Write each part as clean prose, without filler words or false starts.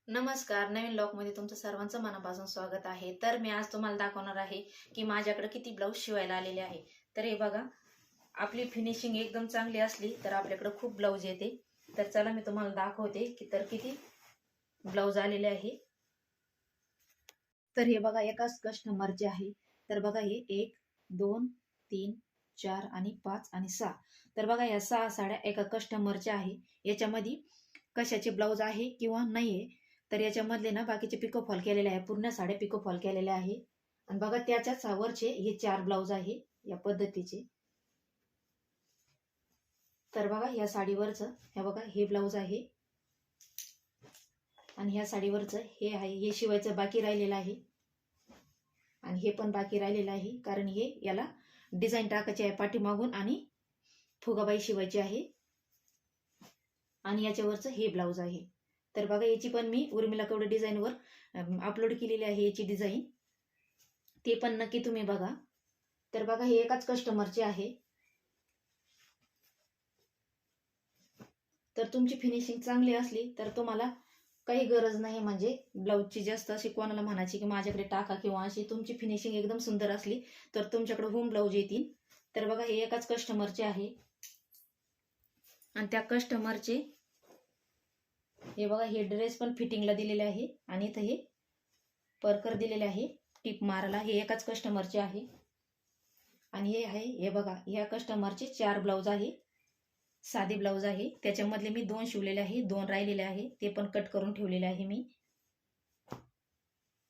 नमस्कार. नवीन मध्ये तुमचं सर्वांचं मनापासून स्वागत आहे. तर मी आज तुम्हाला दाखवणार आहे की माझ्याकडे किती ब्लाऊज शिवायला आलेले आहे. तर हे बघा, आपली फिनिशिंग एकदम चांगली असली तर आपल्याकडे खूप ब्लाऊज येते. तर चला मी तुम्हाला दाखवते की किती ब्लाऊज आलेले आहे. तर हे बघा, एकाच कस्टमरचे आहे. तर बघा, हे 1 2 3 4 आणि 5 आणि 6. तर बघा, या 6 साड्या एका कस्टमरच्या आहे. याच्यामध्ये कशाचे ब्लाऊज आहे किंवा नाहीये, तर याच्यामधले ना बाकीचे पिको फॉल केलेले आहे. पूर्ण साड्या पिको फॉल केलेल्या आहे. आणि बघा, त्याच्याच वरचे हे 4 ब्लाऊज आहे या पद्धतीचे. तर बघा, या साडीवरचं हे बघा, हे ब्लाऊज आहे आणि ह्या साडीवरचं हे आहे. हे शिवायचं बाकी राहिलेलं आहे आणि हे पण बाकी राहिलेलं आहे, कारण हे याला डिझाईन टाकायची आहे पाठीमागून आणि फुगाबाई शिवायची आहे. आणि याच्यावरचं हे ब्लाऊज आहे. तर बघा, याची पण मी उर्मिला कवडे डिझाईनवर अपलोड केलेली आहे याची डिझाईन, ते पण नक्की तुम्ही बघा. तर बघा, हे एकाच कस्टमरचे आहे. तर तुमची फिनिशिंग चांगली असली तर तुम्हाला काही गरज नाही म्हणजे ब्लाऊजची जास्त अशी कोणाला म्हणायची की माझ्याकडे टाका, किंवा अशी तुमची फिनिशिंग एकदम सुंदर असली तर तुमच्याकडे होम ब्लाऊज येतील. तर बघा, हे एकाच कस्टमरचे आहे आणि त्या कस्टमरचे हे बघा, हे ड्रेस पण फिटिंगला दिलेले आहे आणि इथं हे परकर दिलेले आहे टिप मारायला. हे एकाच कस्टमरचे आहे आणि हे आहे, हे बघा, ह्या कस्टमरचे 4 ब्लाऊज आहे. साधे ब्लाऊज आहे. त्याच्यामधले मी 2 शिवलेले आहे, 2 राहिलेले आहे, ते पण कट करून ठेवलेले आहे मी.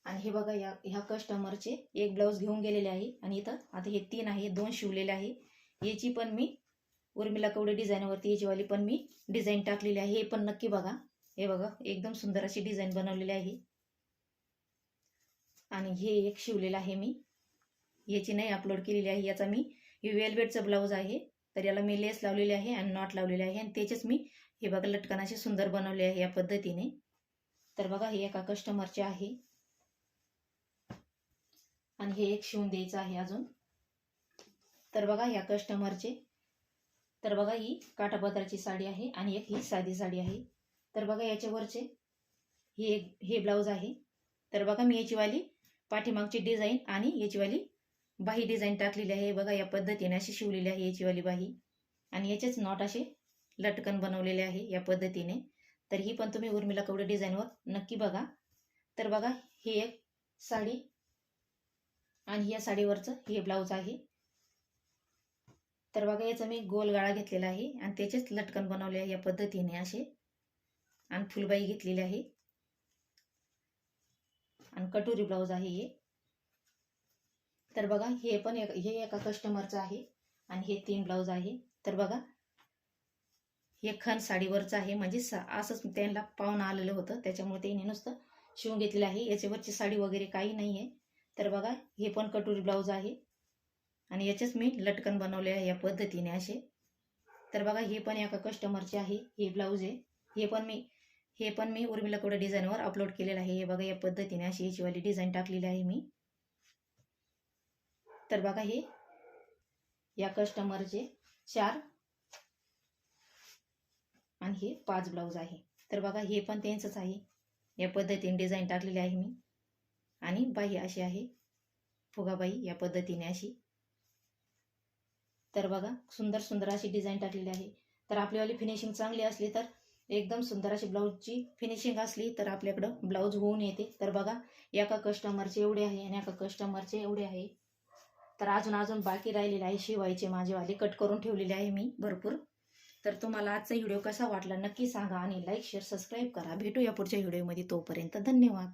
आणि हे बघा, ह्या कस्टमरचे 1 ब्लाऊज घेऊन गेलेले आहे आणि इथं आता हे 3 आहे, 2 शिवलेले आहे. याची पण मी उर्मिला कवडे डिझाईनवरती याचीवाली पण मी डिझाईन टाकलेली आहे, हे पण नक्की बघा. हे बघा, एकदम सुंदर अशी डिझाईन बनवलेली आहे. आणि हे एक शिवलेलं आहे मी, याची नाही अपलोड केलेली आहे. याचा मी हे वेलवेटचं ब्लाऊज आहे, तर याला मी लेस लावलेली आहे आणि नॉट लावलेले आहे आणि त्याचेच मी हे बघा लटकन असे सुंदर बनवले आहे या पद्धतीने. तर बघा, हे एका कस्टमरचे आहे आणि हे एक शिवून द्यायचं आहे अजून. तर बघा, ह्या कस्टमरचे, तर बघा, ही काठापदराची साडी आहे आणि एक ही साधी साडी आहे. तर बघा, याच्यावरचे हे ब्लाऊज आहे. तर बघा, मी याचीवाली पाठीमागची डिझाईन आणि याचीवाली बाही डिझाईन टाकलेली आहे. बघा, या पद्धतीने अशी शिवलेली आहे याचीवाली बाही आणि याचेच नॉट असे लटकन बनवलेले आहे या पद्धतीने. तर ही पण तुम्ही उर्मिला कवडे डिझाईनवर नक्की बघा. तर बघा, ही एक साडी आणि या साडीवरचं हे ब्लाऊज आहे. तर बघा, याचा मी गोल गळा घेतलेला आहे आणि त्याचेच लटकन बनवले आहे या पद्धतीने असे, आणि फुलबाई घेतलेली आहे आणि कटोरी ब्लाऊज आहे हे. तर बघा, हे पण हे एका कस्टमरचं आहे आणि हे 3 ब्लाऊज आहे. तर बघा, हे खण साडीवरचं आहे, म्हणजे असंच त्यांना पाहुणं आलेलं होतं त्याच्यामुळे त्यांनी नुसतं शिवून घेतलेलं आहे, याच्यावरची साडी वगैरे काही नाही आहे. तर बघा, हे पण कटोरी ब्लाऊज आहे आणि याचेच मी लटकन बनवले आहे या पद्धतीने असे. तर बघा, हे पण एका कस्टमरचे आहे, हे ब्लाऊज आहे. हे पण मी उर्मिला कवडे डिझाईनवर अपलोड केलेलं आहे. हे बघा, या पद्धतीने अशी याचीवाली डिझाईन टाकलेली आहे मी. तर बघा, हे या कस्टमरचे 4 आणि हे 5 ब्लाऊज आहे. तर बघा, हे पण त्यांचंच आहे, या पद्धतीने डिझाईन टाकलेली आहे मी आणि बाही अशी आहे फुगाबाई या पद्धतीने अशी. तर बघा, सुंदर सुंदर अशी डिझाईन टाकलेली आहे. तर आपलीवाली फिनिशिंग चांगली असली तर एकदम सुंदर अशी ब्लाऊजची फिनिशिंग असली तर आपल्याकडं ब्लाऊज होऊन येते. तर बघा, एका कस्टमरचे एवढे आहे आणि एका कस्टमरचे एवढे आहे. तर अजून बाकी राहिलेले आहे शिवायचे, माझेवाले कट करून ठेवलेले आहे मी भरपूर. तर तुम्हाला आजचा व्हिडिओ कसा वाटला नक्की सांगा आणि लाईक शेअर सबस्क्राईब करा. भेटूया पुढच्या व्हिडिओमध्ये. तोपर्यंत धन्यवाद.